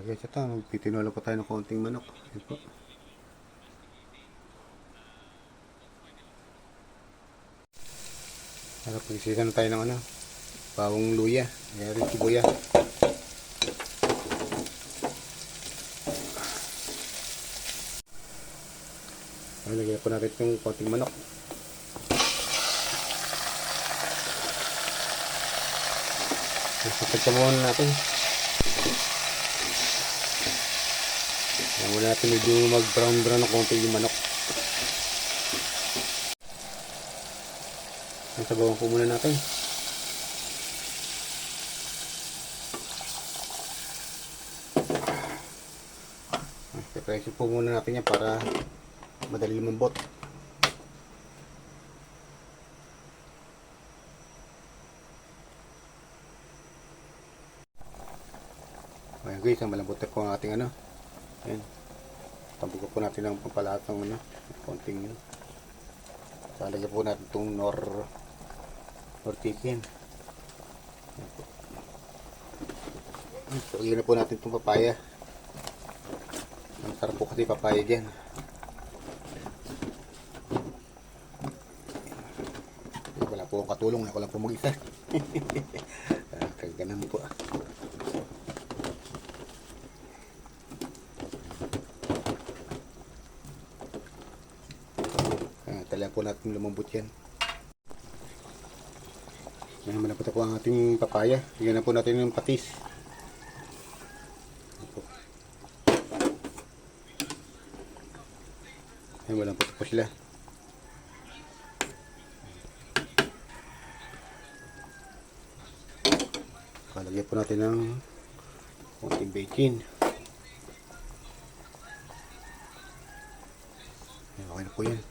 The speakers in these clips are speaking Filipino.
Guys, ito, magtitinola po tayo ng konting manok. Ayan po. Pag-isisan na tayo ng bawang luya. Ayan rin sibuya. Ayan, lagyan po natin yung konting manok. Pagka muna natin. Ayan, wala natin medyo mag-brown ng konti yung manok. Ayan, sabawan po muna natin. Preso po muna natin yan para madali lumambot. Ayan guys, malambot na po ang ating ayan. Tabugan po natin ang pampalahat ng konting salagyan po natin itong nor chicken. So, na po natin itong papaya. Ang sarap po kasi papaya dyan. Wala po akong katulong. Ako lang po mag-isa. Ganun po. Talagang po natin lumambot yan. Ngayon malapot po ang ating papaya. Bigyan na po natin yung patis. Ngayon malapot po sila. Kalagyan po natin ng konting bacon. Okay na po yan.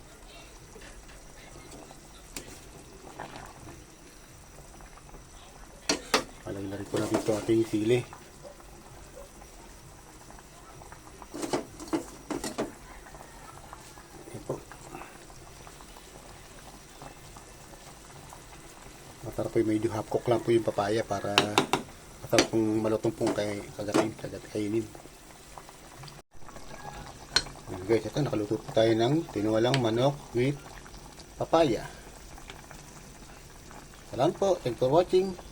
Palagyan na rin po natin ito ating sili. Ayan po. Masarap po yung medyo half cook lang po yung papaya para masarap pong malutong pong kainin. Ayan guys, ito nakaluto po tayo ng tinuwalang manok with papaya. Salamat po. Thanks for watching.